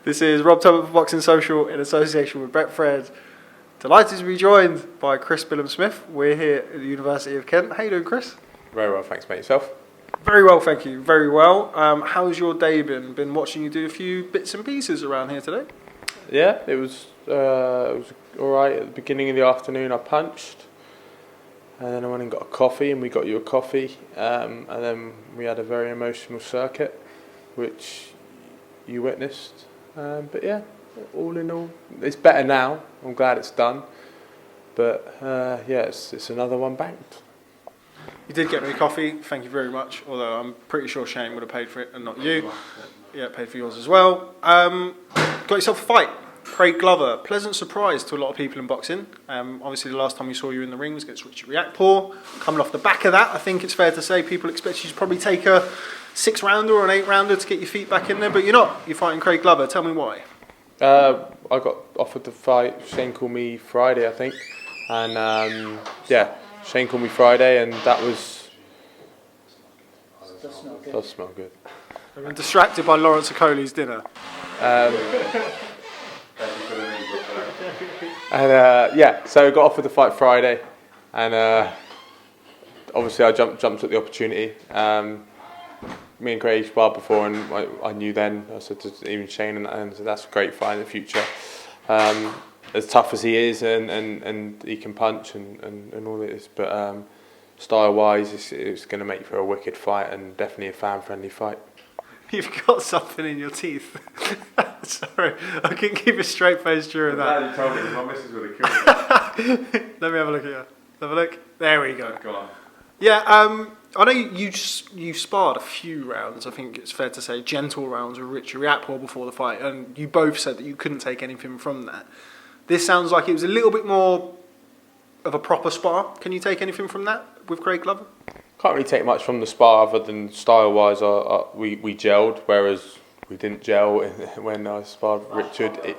This is Rob Tubman for Boxing Social in association with Betfred. Delighted to be joined by Chris Billam-Smith. We're here at the University of Kent. How you doing, Chris? Very well, thanks, mate. Yourself? Very well, thank you. Very well. How's your day been? Been watching you do a few bits and pieces around here today. Yeah, it was all right. At the beginning of the afternoon, I punched, and then I went and got a coffee, and we got you a coffee, and then we had a very emotional circuit, which you witnessed. But yeah, all in all, it's better now. I'm glad it's done. But yeah, it's another one banked. You did get me a coffee, thank you very much. Although I'm pretty sure Shane would have paid for it and not you. Yeah, paid for yours as well. Got yourself a fight. Craig Glover, pleasant surprise to a lot of people in boxing. Obviously the last time we saw you in the ring was against Riakporhe. Coming off the back of that, I think it's fair to say people expect you to probably take a 6-rounder or an 8-rounder to get your feet back in there, but you're not. You're fighting Craig Glover. Tell me why. I got offered the fight. Shane called me Friday, I think. And yeah, Shane called me Friday, and that was... Does smell good. I've been distracted by Lawrence Okolie's dinner. And yeah, so I got offered the fight Friday, and obviously I jumped at the opportunity. Me and Craig sparred before, and I knew then. I said to even Shane, and so that's a great fight in the future. As tough as he is, and he can punch and all this, but style-wise, it's going to make for a wicked fight and definitely a fan-friendly fight. You've got something in your teeth. Sorry, I couldn't keep a straight face during that. You told me, my missus would have killed me. Let me have a look at you. Have a look. There we go. Go on. Yeah, I know you sparred a few rounds. I think it's fair to say gentle rounds with Richard Riakporhe before the fight, and you both said that you couldn't take anything from that. This sounds like it was a little bit more of a proper spar. Can you take anything from that with Craig Glover? Can't really take much from the spar other than style-wise. We gelled, whereas we didn't gel when I sparred with Richard.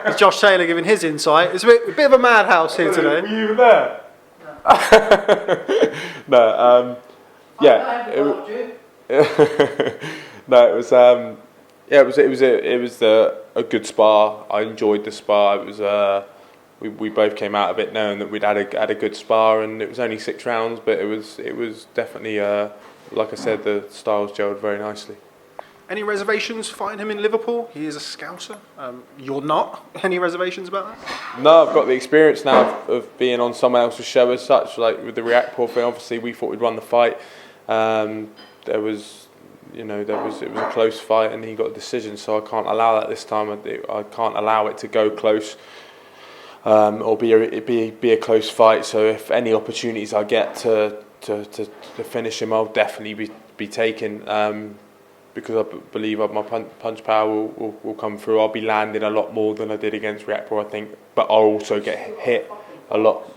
It's Josh Taylor giving his insight. It's a bit of a madhouse here today. Were you there? No. Yeah. No, it was. Yeah, it was a good spar. I enjoyed the spar. It was. We both came out of it knowing that we'd had a good spar, and it was only 6 rounds, but it was definitely like I said, the styles gelled very nicely. Any reservations fighting him in Liverpool? He is a Scouser. You're not. Any reservations about that? No, I've got the experience now of being on someone else's show as such. Like with the Riakporhe thing, obviously we thought we'd won the fight. It was a close fight, and he got a decision. So I can't allow that this time. I can't allow it to go close. Or be a close fight. So if any opportunities I get to finish him, I'll definitely be taking. Because I believe my punch power will come through. I'll be landing a lot more than I did against Riakporhe, I think. But I'll also get hit a lot.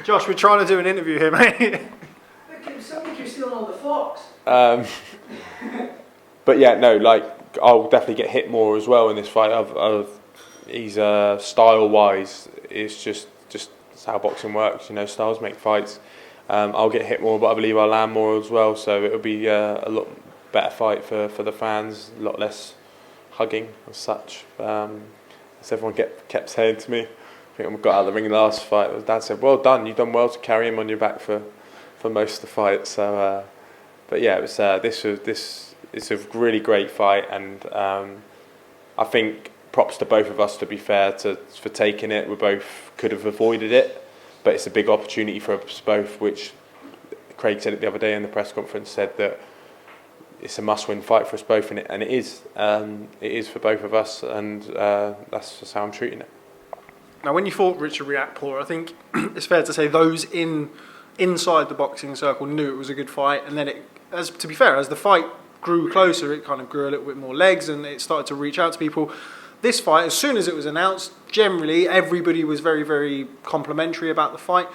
Josh, we're trying to do an interview here, mate. Somebody keeps stealing all the forks. But yeah, no, like I'll definitely get hit more as well in this fight. He's style-wise, it's just that's how boxing works. You know, styles make fights. I'll get hit more, but I believe I'll land more as well. So it'll be a lot better fight for the fans. A lot less hugging as such. As everyone kept saying to me, I think I got out of the ring last fight. My dad said, "Well done, you've done well to carry him on your back for most of the fight." So, but yeah, it was this is a really great fight, and I think props to both of us, to be fair, for taking it. We both could have avoided it, but it's a big opportunity for us both, which Craig said it the other day in the press conference, said that it's a must-win fight for us both, and it is. It is for both of us, and that's just how I'm treating it. Now, when you fought Richard Riakporhe, I think it's fair to say those inside the boxing circle knew it was a good fight, and then as the fight grew closer, it kind of grew a little bit more legs, and it started to reach out to people. This fight, as soon as it was announced, generally everybody was very, very complimentary about the fight.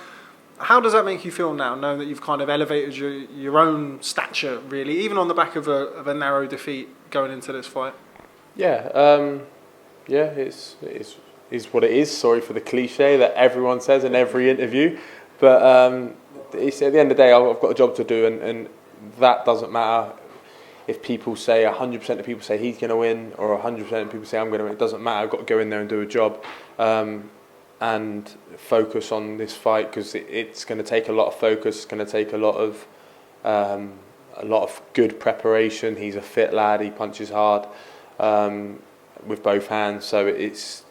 How does that make you feel now, knowing that you've kind of elevated your own stature, really, even on the back of a narrow defeat going into this fight? Yeah, it's what it is. Sorry for the cliche that everyone says in every interview, But it's at the end of the day, I've got a job to do, and that doesn't matter. If people say 100% of people say he's going to win, or 100% of people say I'm going to win, it doesn't matter. I've got to go in there and do a job, and focus on this fight, because it's going to take a lot of focus. It's going to take a lot of good preparation. He's a fit lad. He punches hard with both hands. So it's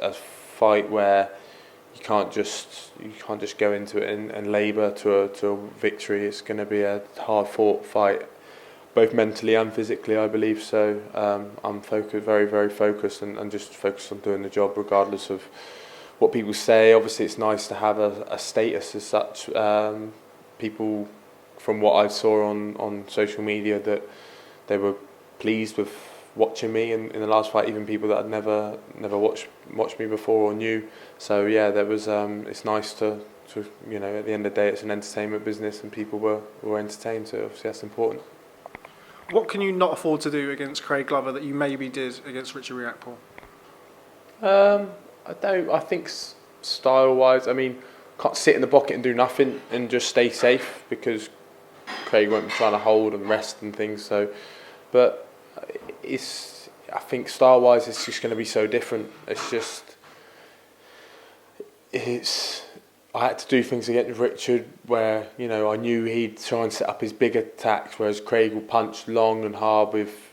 a fight where you can't just go into it and labour to a victory. It's going to be a hard fought fight, both mentally and physically, I believe. So I'm focused, very, very focused, and just focused on doing the job regardless of what people say. Obviously, it's nice to have a status as such. People, from what I saw on social media, that they were pleased with watching me in the last fight, even people that had never watched me before or knew. So yeah, there was it's nice to at the end of the day, it's an entertainment business, and people were entertained, so obviously that's important. What can you not afford to do against Craig Glover that you maybe did against Richard Riakporhe? I think style-wise, I mean, can't sit in the pocket and do nothing and just stay safe, because Craig won't be trying to hold and rest and things. So, but I think style-wise, it's just going to be so different. I had to do things against Richard where, I knew he'd try and set up his big attacks, whereas Craig will punch long and hard with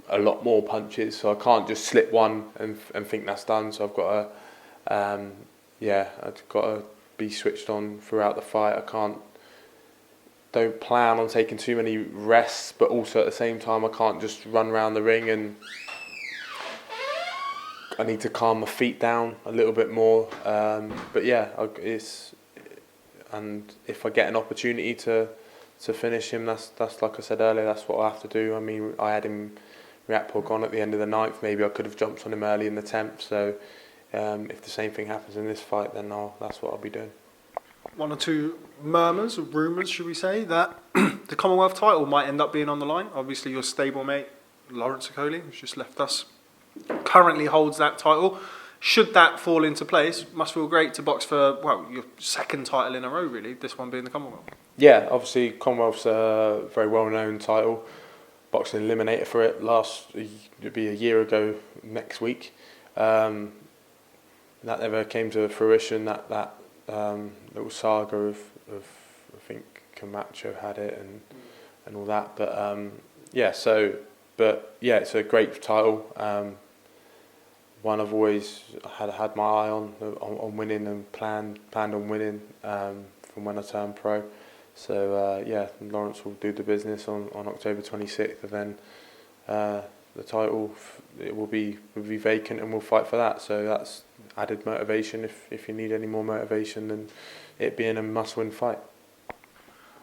a lot more punches. So I can't just slip one and think that's done. So I've got to, I've got to be switched on throughout the fight. Don't plan on taking too many rests, but also at the same time I can't just run around the ring, and I need to calm my feet down a little bit more. But yeah, and if I get an opportunity to finish him, that's like I said earlier, that's what I have to do. I mean, I had Riakporhe gone at the end of the ninth. Maybe I could have jumped on him early in the 10th. So if the same thing happens in this fight, then that's what I'll be doing. One or two murmurs, or rumours, should we say, that the Commonwealth title might end up being on the line. Obviously, your stablemate, Lawrence Okolie, who's just left us, currently holds that title. Should that fall into place, must feel great to box for, your second title in a row, really, this one being the Commonwealth. Yeah, obviously Commonwealth's a very well-known title. Boxing Eliminator for it it'd be a year ago next week. That never came to fruition, that little saga of I think Camacho had it and all that. But it's a great title. One I've always had my eye on winning, and planned on winning from when I turned pro. So Lawrence will do the business on October 26th, and then the title will be vacant, and we'll fight for that. So that's added motivation if you need any more motivation than it being a must-win fight.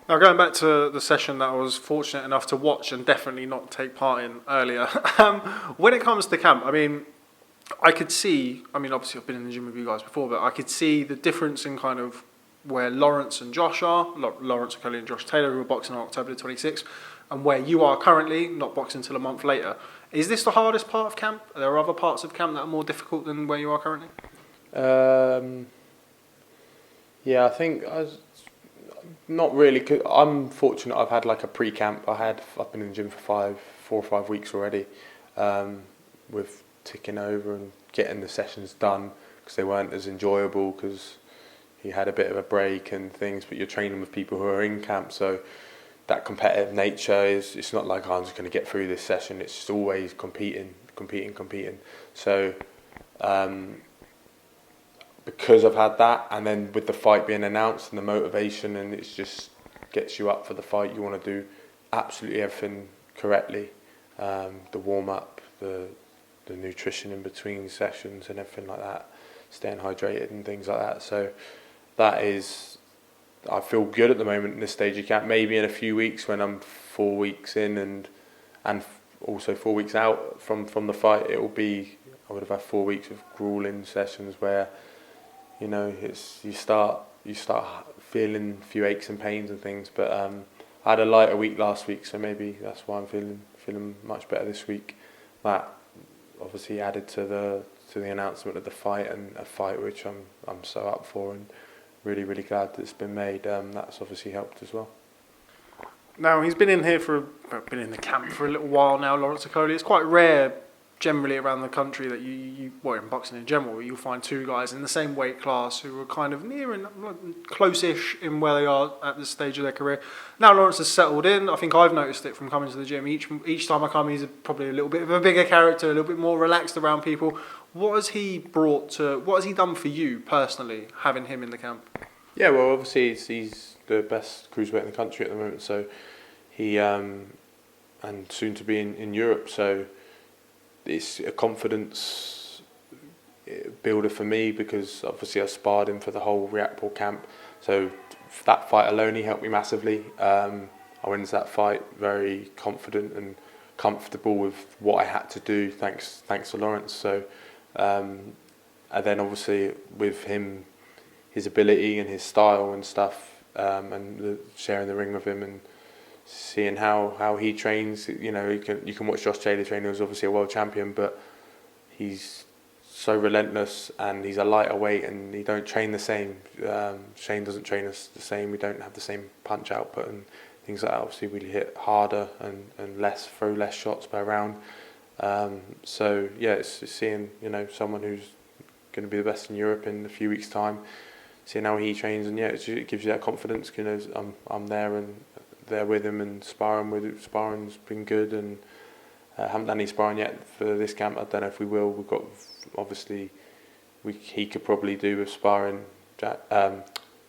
Now, going back to the session that I was fortunate enough to watch and definitely not take part in earlier, when it comes to camp, I mean, I could see, obviously I've been in the gym with you guys before, but I could see the difference in kind of where Lawrence and Josh are, Lawrence Okolie and Josh Taylor, who are boxing on October the 26th, and where you are currently, not boxing until a month later. Is this the hardest part of camp? Are there other parts of camp that are more difficult than where you are currently? I think not really. 'Cause I'm fortunate. I've had like a pre-camp. I've been in the gym for 4 or 5 weeks already, with ticking over and getting the sessions done, because they weren't as enjoyable because you had a bit of a break and things. But you're training with people who are in camp, so that competitive nature it's not like I'm just going to get through this session. It's just always competing. So because I've had that, and then with the fight being announced and the motivation, and it just gets you up for the fight. You want to do absolutely everything correctly, the warm up, the nutrition in between sessions and everything like that, staying hydrated and things like that. So I feel good at the moment in this stage of camp. Maybe in a few weeks when I'm 4 weeks in and also 4 weeks out from the fight, I would have had 4 weeks of grueling sessions where you start feeling a few aches and pains and things. But I had a lighter week last week, so maybe that's why I'm feeling much better this week. That obviously added to the announcement of the fight, and a fight which I'm so up for, and really, really glad that it's been made. That's obviously helped as well. Now, he's been in the camp for a little while now, Lawrence Okolie. It's quite rare, generally around the country, that well, in boxing in general, you'll find two guys in the same weight class who are kind of near and close-ish in where they are at this stage of their career. Now Lawrence has settled in. I think I've noticed it from coming to the gym. Each time I come, he's probably a little bit of a bigger character, a little bit more relaxed around people. What has he done for you personally, having him in the camp? Yeah, well, obviously he's the best cruiserweight in the country at the moment, so he and soon to be in Europe, so it's a confidence builder for me, because obviously I sparred him for the whole Riakporhe camp, so that fight alone he helped me massively. I went into that fight very confident and comfortable with what I had to do, thanks to Lawrence. So and then obviously with him, his ability and his style and stuff, and sharing the ring with him and seeing how he trains. You know, you can watch Josh Taylor train. He was obviously a world champion, but he's so relentless, and he's a lighter weight, and he don't train the same. Shane doesn't train us the same. We don't have the same punch output and things like that. Obviously, we hit harder and throw less shots per round. So yeah, it's seeing someone who's going to be the best in Europe in a few weeks' time, seeing how he trains, and it gives you that confidence. I'm there and there with him, and sparring's been good, and haven't done any sparring yet for this camp. I don't know if we will. We've got he could probably do with sparring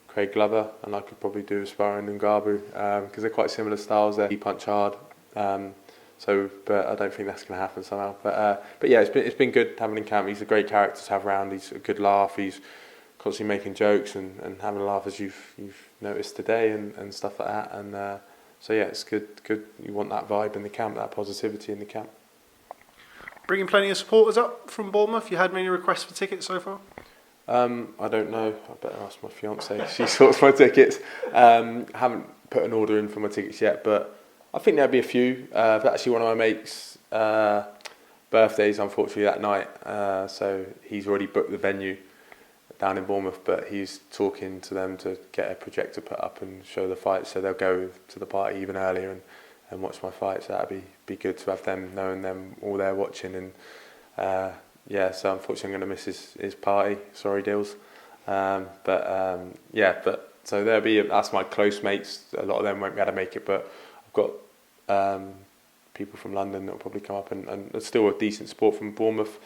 Craig Glover, and I could probably do with sparring Ngabu, because they're quite similar styles there. He punch hard, but I don't think that's going to happen somehow. But yeah, it's been good having him in camp. He's a great character to have around. He's a good laugh. He's constantly making jokes and having a laugh, as you've noticed today, and stuff like that. And so yeah, it's good. You want that vibe in the camp, that positivity in the camp. Bringing plenty of supporters up from Bournemouth. You had many requests for tickets so far? I don't know. I better ask my fiance. She sorts my tickets. Haven't put an order in for my tickets yet, but I think there'll be a few. Actually, one of my mates' birthdays, unfortunately, that night. So he's already booked the venue down in Bournemouth, but he's talking to them to get a projector put up and show the fight, so they'll go to the party even earlier and watch my fight. So that'd be good to have them, knowing them all there watching. And so unfortunately I'm going to miss his party. Sorry, Dills. But so that's my close mates. A lot of them won't be able to make it, but I've got people from London that will probably come up, and there's still a decent support from Bournemouth.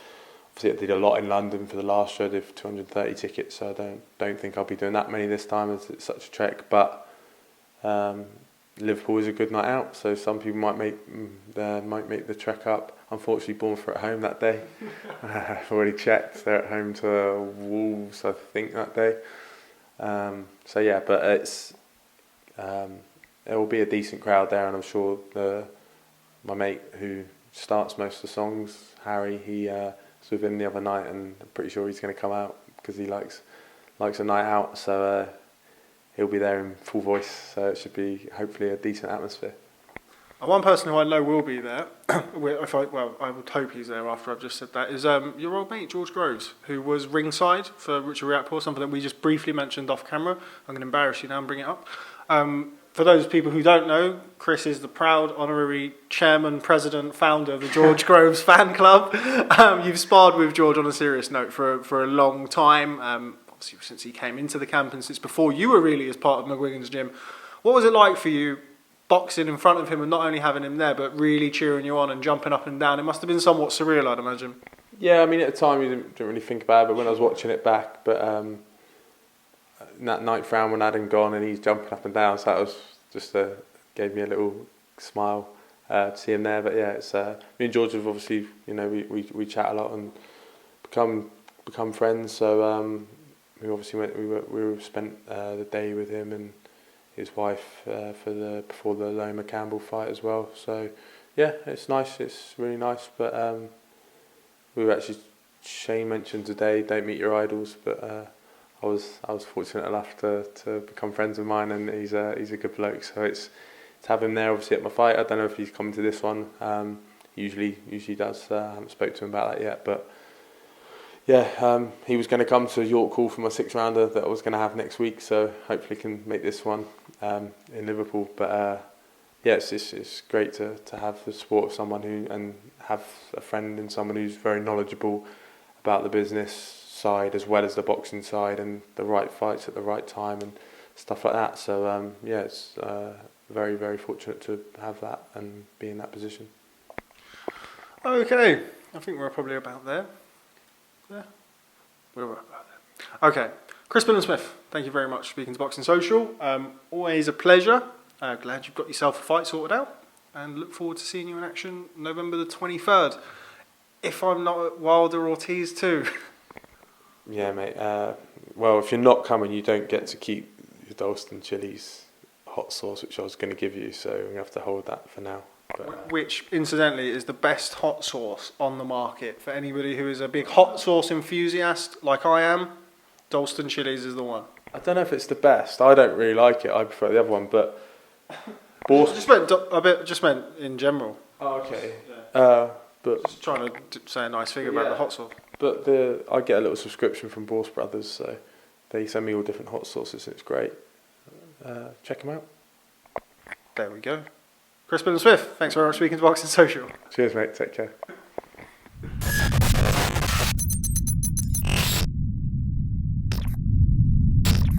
Obviously, I did a lot in London for the last show. I did 230 tickets, so I don't think I'll be doing that many this time, as it's such a trek. But Liverpool is a good night out, so some people might make the trek up. Unfortunately, Bournemouth are at home that day. I've already checked; they're at home to Wolves, I think, that day. But it's there will be a decent crowd there, and I'm sure my mate who starts most of the songs, Harry, he was with him the other night, and I'm pretty sure he's going to come out because he likes a night out. So he'll be there in full voice. So it should be hopefully a decent atmosphere. One person who I know will be there, I would hope he's there after I've just said that, is your old mate George Groves, who was ringside for Richard Riakporhe, something that we just briefly mentioned off camera. I'm going to embarrass you now and bring it up. For those people who don't know, Chris is the proud honorary chairman, president, founder of the George Groves fan club. You've sparred with George on a serious note for a long time, obviously since he came into the camp and since before you were really as part of McGuigan's gym. What was it like for you boxing in front of him and not only having him there but really cheering you on and jumping up and down? It must have been somewhat surreal, I'd imagine. Yeah, I mean, at the time you didn't really think about it, but when I was watching it back, that ninth round when Adam gone and he's jumping up and down, so that was just gave me a little smile to see him there. But yeah, it's me and George have obviously, we chat a lot and become friends. So we obviously we spent the day with him and his wife before the Loma Campbell fight as well. So yeah, it's nice. It's really nice. But Shane mentioned today, don't meet your idols, but. I was fortunate enough to become friends with mine, and he's a good bloke. So it's to have him there, obviously at my fight. I don't know if he's coming to this one. Usually does. I haven't spoke to him about that yet, but he was going to come to York Hall for my 6-rounder that I was going to have next week, so hopefully can make this one in Liverpool. But it's great to have the support of someone and have a friend and someone who's very knowledgeable about the business side as well as the boxing side and the right fights at the right time and stuff like that. So it's very, very fortunate to have that and be in that position. Okay, I think we're probably about there. Yeah, we're about there. Okay, Chris Billam-Smith, thank you very much for speaking to Boxing Social. Always a pleasure. Glad you've got yourself a fight sorted out, and look forward to seeing you in action November the 23rd. If I'm not at Wilder Ortiz too. Yeah, mate. Well, if you're not coming, you don't get to keep your Dalston Chili's hot sauce, which I was going to give you, so we're going to have to hold that for now. But, which, incidentally, is the best hot sauce on the market. For anybody who is a big hot sauce enthusiast, like I am, Dalston Chili's is the one. I don't know if it's the best. I don't really like it. I prefer the other one, but... I just meant in general. Oh, okay. Yeah. But just trying to say a nice thing about the hot sauce. But I get a little subscription from Bourse Brothers, so they send me all different hot sauces, and it's great. Check them out. There we go. Chris Billam-Smith, thanks very much for speaking to Boxing Social. Cheers, mate. Take care.